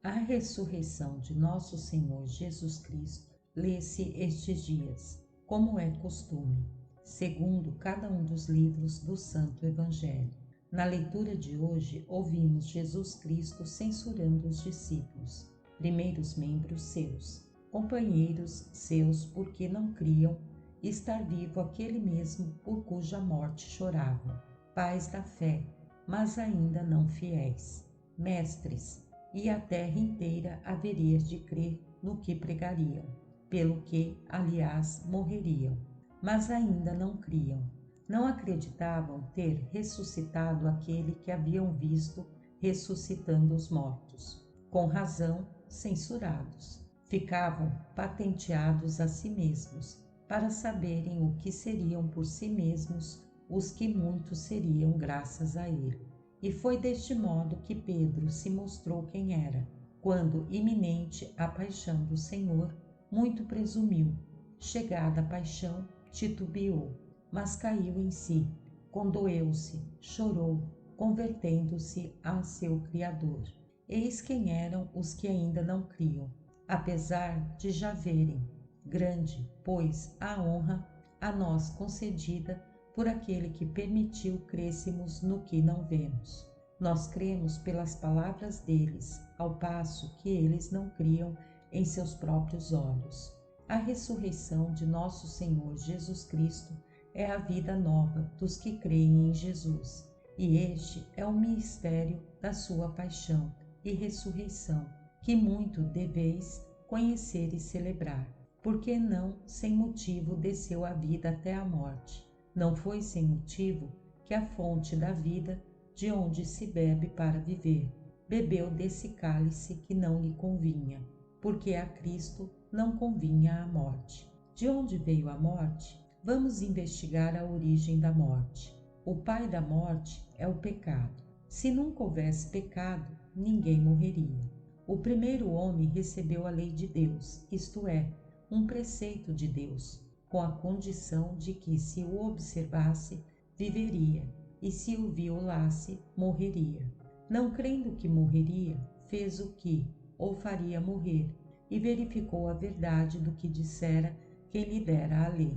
A ressurreição de nosso Senhor Jesus Cristo lê-se estes dias, como é costume, segundo cada um dos livros do Santo Evangelho. Na leitura de hoje, ouvimos Jesus Cristo censurando os discípulos, primeiros membros seus, companheiros seus porque não criam estar vivo aquele mesmo por cuja morte choravam, pais da fé, mas ainda não fiéis, mestres, e a terra inteira haveria de crer no que pregariam, pelo que, aliás, morreriam, mas ainda não criam. Não acreditavam ter ressuscitado aquele que haviam visto ressuscitando os mortos. Com razão, censurados. Ficavam patenteados a si mesmos, para saberem o que seriam por si mesmos os que muitos seriam graças a ele. E foi deste modo que Pedro se mostrou quem era, quando, iminente a paixão do Senhor, muito presumiu. Chegada a paixão, titubeou, mas caiu em si, condoeu-se, chorou, convertendo-se a seu Criador. Eis quem eram os que ainda não criam, apesar de já verem. Grande, pois, a honra a nós concedida por aquele que permitiu crêssemos no que não vemos. Nós cremos pelas palavras deles, ao passo que eles não criam em seus próprios olhos. A ressurreição de nosso Senhor Jesus Cristo é a vida nova dos que creem em Jesus, e este é o mistério da sua paixão e ressurreição, que muito deveis conhecer e celebrar, porque não sem motivo desceu a vida até a morte. Não foi sem motivo que a fonte da vida, de onde se bebe para viver, bebeu desse cálice que não lhe convinha, porque a Cristo não convinha a morte. De onde veio a morte? Vamos investigar a origem da morte. O pai da morte é o pecado. Se nunca houvesse pecado, ninguém morreria. O primeiro homem recebeu a lei de Deus, isto é, um preceito de Deus, com a condição de que, se o observasse, viveria, e se o violasse, morreria. Não crendo que morreria, fez o que, ou faria morrer, e verificou a verdade do que dissera quem lhe dera a lei.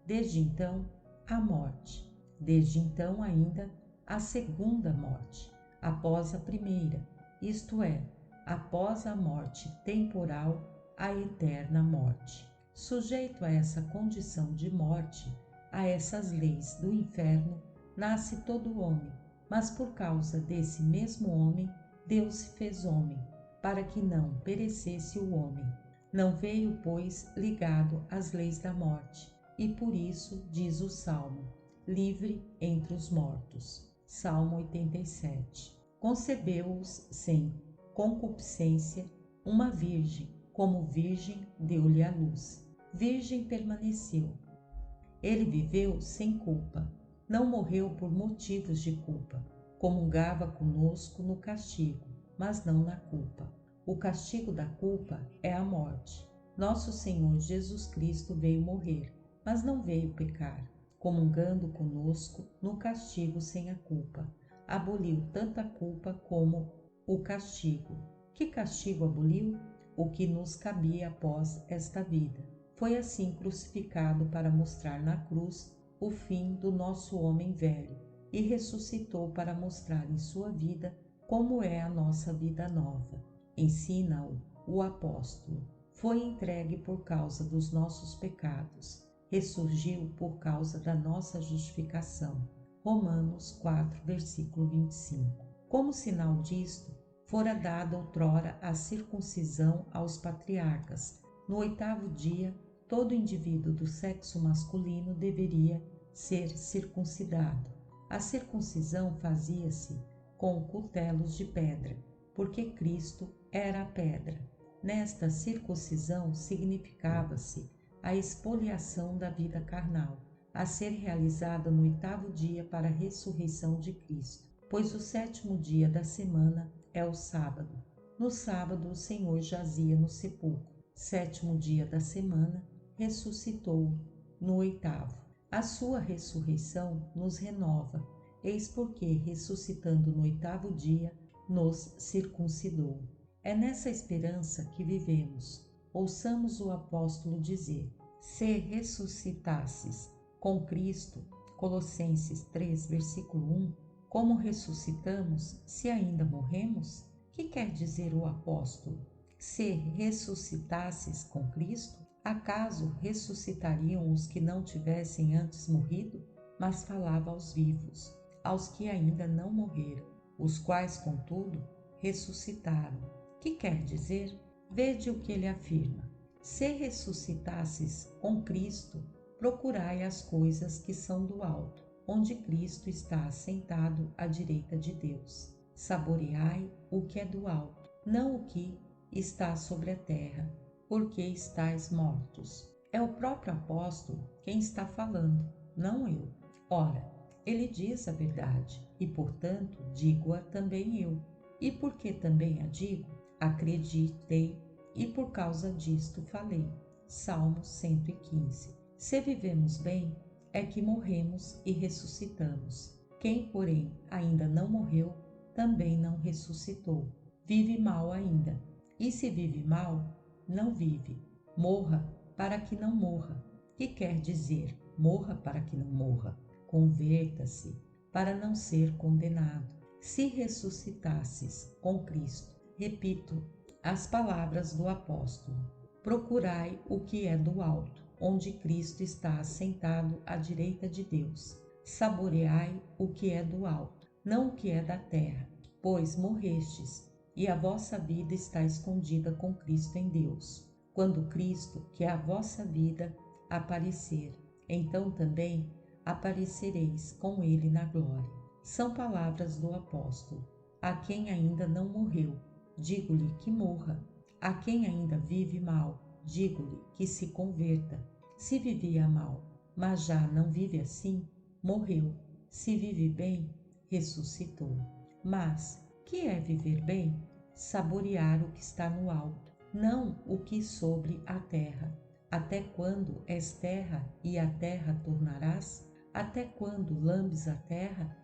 Desde então, a morte. Desde então ainda, a segunda morte, após a primeira, isto é, após a morte temporal, a eterna morte. Sujeito a essa condição de morte, a essas leis do inferno, nasce todo homem, mas por causa desse mesmo homem, Deus se fez homem, para que não perecesse o homem. Não veio, pois, ligado às leis da morte, e por isso, diz o Salmo, livre entre os mortos. Salmo 87. Concebeu-os sem concupiscência, uma virgem, como virgem deu-lhe a luz. Virgem permaneceu. Ele viveu sem culpa, não morreu por motivos de culpa. Comungava conosco no castigo, mas não na culpa. O castigo da culpa é a morte. Nosso Senhor Jesus Cristo veio morrer, mas não veio pecar. Comungando conosco no castigo sem a culpa, aboliu tanto a culpa como o castigo. Que castigo aboliu? O que nos cabia após esta vida. Foi assim crucificado para mostrar na cruz o fim do nosso homem velho e ressuscitou para mostrar em sua vida como é a nossa vida nova. Ensina-o o apóstolo. Foi entregue por causa dos nossos pecados. Ressurgiu por causa da nossa justificação. Romanos 4, versículo 25. Como sinal disto, fora dada outrora a circuncisão aos patriarcas. No 8º dia, todo indivíduo do sexo masculino deveria ser circuncidado. A circuncisão fazia-se com cutelos de pedra, porque Cristo era a pedra. Nesta circuncisão significava-se a expoliação da vida carnal, a ser realizada no 8º dia para a ressurreição de Cristo, pois o 7º dia da semana é o sábado. No sábado o Senhor jazia no sepulcro. 7º dia da semana, ressuscitou no 8º. A sua ressurreição nos renova, eis porque, ressuscitando no 8º dia, nos circuncidou. É nessa esperança que vivemos. Ouçamos o apóstolo dizer: se ressuscitasses com Cristo, Colossenses 3, versículo 1, como ressuscitamos se ainda morremos? Que quer dizer o apóstolo? Se ressuscitasses com Cristo, acaso ressuscitariam os que não tivessem antes morrido? Mas falava aos vivos, aos que ainda não morreram, os quais, contudo, ressuscitaram. Que quer dizer? Vede o que ele afirma: se ressuscitasses com Cristo, procurai as coisas que são do alto, onde Cristo está assentado à direita de Deus. Saboreai o que é do alto, não o que está sobre a terra, porque estáis mortos. É o próprio apóstolo quem está falando, não eu. Ora, ele diz a verdade, e portanto digo-a também eu. E porque também a digo, acreditei, e por causa disto falei. Salmo 115. Se vivemos bem, é que morremos e ressuscitamos. Quem, porém, ainda não morreu, também não ressuscitou. Vive mal ainda. E se vive mal, não vive. Morra para que não morra. Que quer dizer, morra para que não morra. Converta-se para não ser condenado. Se ressuscitasses com Cristo, repito as palavras do apóstolo: procurai o que é do alto, onde Cristo está assentado à direita de Deus. Saboreai o que é do alto, não o que é da terra, pois morrestes, e a vossa vida está escondida com Cristo em Deus. Quando Cristo, que é a vossa vida, aparecer, então também aparecereis com ele na glória. São palavras do apóstolo. A quem ainda não morreu, digo-lhe que morra. A quem ainda vive mal, digo-lhe que se converta. Se vivia mal, mas já não vive assim, morreu. Se vive bem, ressuscitou. Mas que é viver bem? Saborear o que está no alto, não o que sobre a terra. Até quando és terra e a terra tornarás? Até quando lambes a terra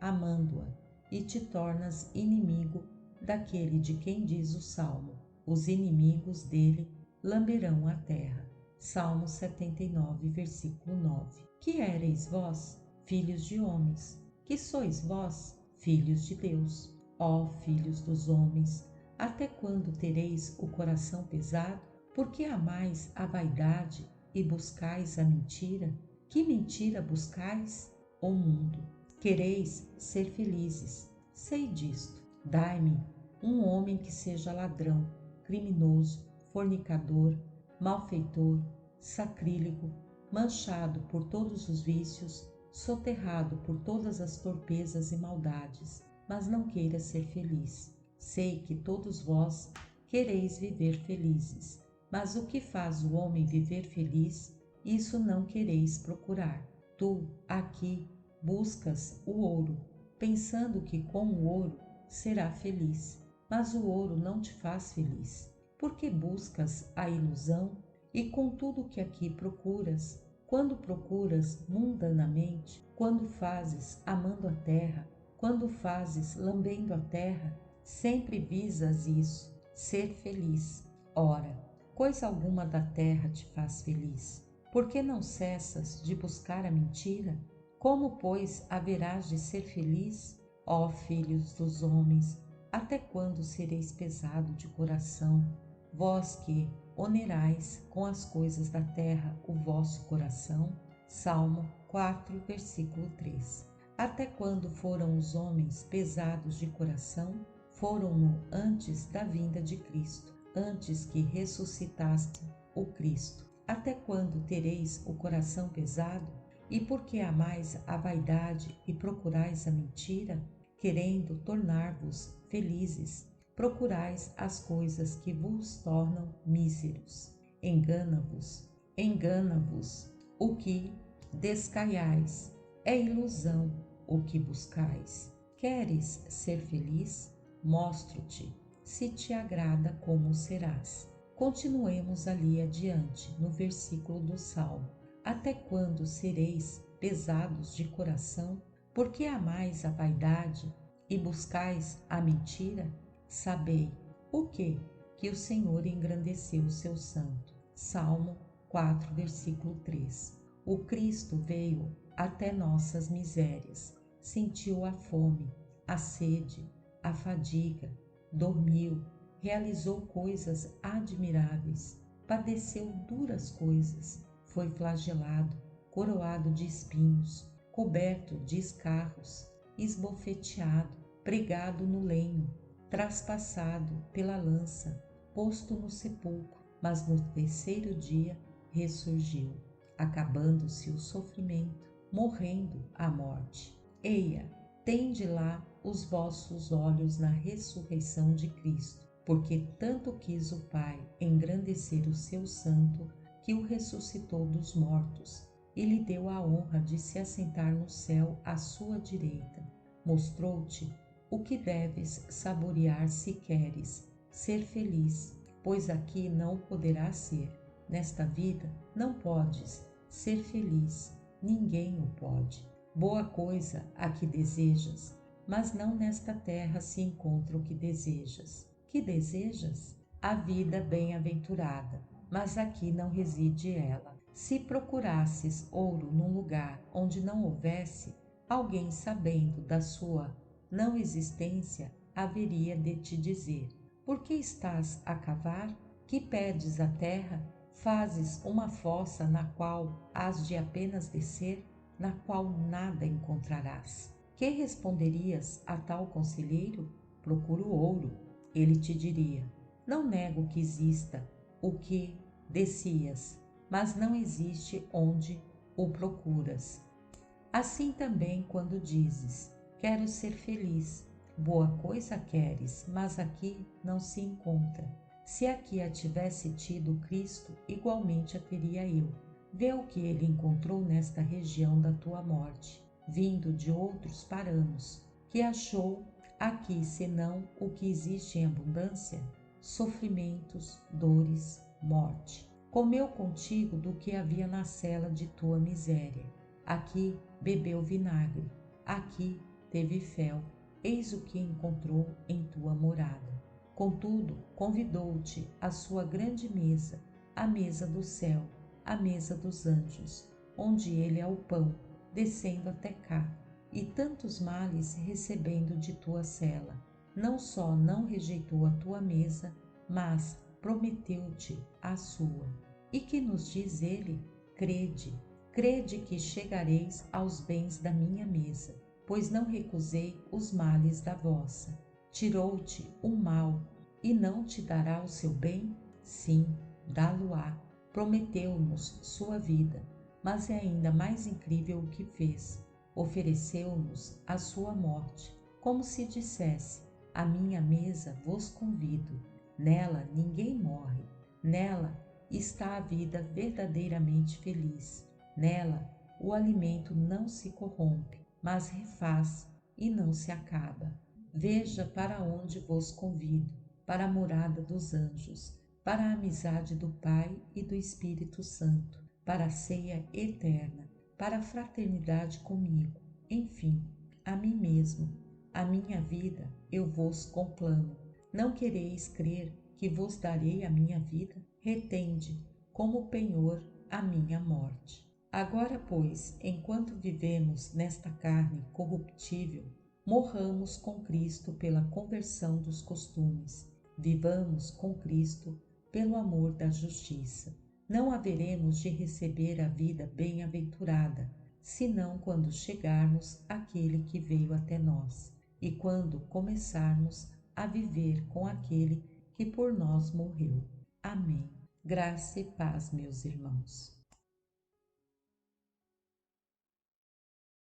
amando-a, e te tornas inimigo daquele de quem diz o Salmo: os inimigos dele lamberão a terra. Salmo 79, versículo 9. Que éreis vós, filhos de homens? Que sois vós, filhos de Deus? Ó filhos dos homens, até quando tereis o coração pesado? Porque amais a vaidade e buscais a mentira? Que mentira buscais? O mundo. Quereis ser felizes. Sei disto. Dai-me um homem que seja ladrão, criminoso, fornicador, malfeitor, sacrílego, manchado por todos os vícios, soterrado por todas as torpezas e maldades, mas não queira ser feliz. Sei que todos vós quereis viver felizes, mas o que faz o homem viver feliz, isso não quereis procurar. Tu, aqui, buscas o ouro, pensando que com o ouro será feliz, mas o ouro não te faz feliz. Porque buscas a ilusão e com tudo que aqui procuras, quando procuras mundanamente, quando fazes amando a terra, quando fazes lambendo a terra, sempre visas isso, ser feliz. Ora, coisa alguma da terra te faz feliz. Por que não cessas de buscar a mentira? Como, pois, haverás de ser feliz? Ó filhos dos homens, até quando sereis pesado de coração? Vós que onerais com as coisas da terra o vosso coração? Salmo 4, versículo 3. Até quando foram os homens pesados de coração? Foram-no antes da vinda de Cristo, antes que ressuscitaste o Cristo. Até quando tereis o coração pesado? E por que amais a vaidade e procurais a mentira? Querendo tornar-vos felizes, procurais as coisas que vos tornam míseros. Engana-vos, o que descaiais. É ilusão o que buscais. Queres ser feliz? Mostro-te, se te agrada, como serás. Continuemos ali adiante, no versículo do Salmo. Até quando sereis pesados de coração? Porque amais a vaidade e buscais a mentira? Sabei o quê? Que o Senhor engrandeceu o seu santo. Salmo 4, versículo 3. O Cristo veio até nossas misérias, sentiu a fome, a sede, a fadiga, dormiu, realizou coisas admiráveis, padeceu duras coisas, foi flagelado, coroado de espinhos, coberto de escarros, esbofeteado, pregado no lenho, traspassado pela lança, posto no sepulcro, mas no terceiro dia ressurgiu, acabando-se o sofrimento, morrendo a morte. Eia, tende lá os vossos olhos na ressurreição de Cristo, porque tanto quis o Pai engrandecer o seu santo, que o ressuscitou dos mortos e lhe deu a honra de se assentar no céu à sua direita. Mostrou-te o que deves saborear se queres ser feliz, pois aqui não o poderás ser. Nesta vida não podes ser feliz, ninguém o pode. Boa coisa a que desejas, mas não nesta terra se encontra o que desejas. Que desejas? A vida bem-aventurada, mas aqui não reside ela. Se procurasses ouro num lugar onde não houvesse, alguém sabendo da sua não existência haveria de te dizer: por que estás a cavar? Que pedes a terra? Fazes uma fossa na qual has de apenas descer, na qual nada encontrarás. Que responderias a tal conselheiro? Procuro ouro. Ele te diria: não nego que exista o que descias, mas não existe onde o procuras. Assim também quando dizes: quero ser feliz, boa coisa queres, mas aqui não se encontra. Se aqui a tivesse tido Cristo, igualmente a teria eu. Vê o que ele encontrou nesta região da tua morte, vindo de outros paranos, que achou aqui senão o que existe em abundância: sofrimentos, dores, morte. Comeu contigo do que havia na cela de tua miséria. Aqui bebeu vinagre, aqui teve fel, eis o que encontrou em tua morada. Contudo, convidou-te à sua grande mesa, a mesa do céu, a mesa dos anjos, onde ele é o pão, descendo até cá, e tantos males recebendo de tua cela. Não só não rejeitou a tua mesa, mas prometeu-te a sua. E que nos diz ele? Crede, crede que chegareis aos bens da minha mesa, pois não recusei os males da vossa. Tirou-te o mal e não te dará o seu bem? Sim, dá-lo-á. Prometeu-nos sua vida, mas é ainda mais incrível o que fez. Ofereceu-nos a sua morte, como se dissesse: à minha mesa vos convido. Nela ninguém morre, nela está a vida verdadeiramente feliz. Nela o alimento não se corrompe, mas refaz e não se acaba. Veja para onde vos convido: para a morada dos anjos, para a amizade do Pai e do Espírito Santo, para a ceia eterna, para a fraternidade comigo, enfim, a mim mesmo, a minha vida eu vos conclamo. Não quereis crer que vos darei a minha vida? Retende como penhor a minha morte. Agora, pois, enquanto vivemos nesta carne corruptível, morramos com Cristo pela conversão dos costumes, vivamos com Cristo pelo amor da justiça. Não haveremos de receber a vida bem-aventurada, senão quando chegarmos àquele que veio até nós, e quando começarmos a viver com aquele que por nós morreu. Amém. Graça e paz, meus irmãos.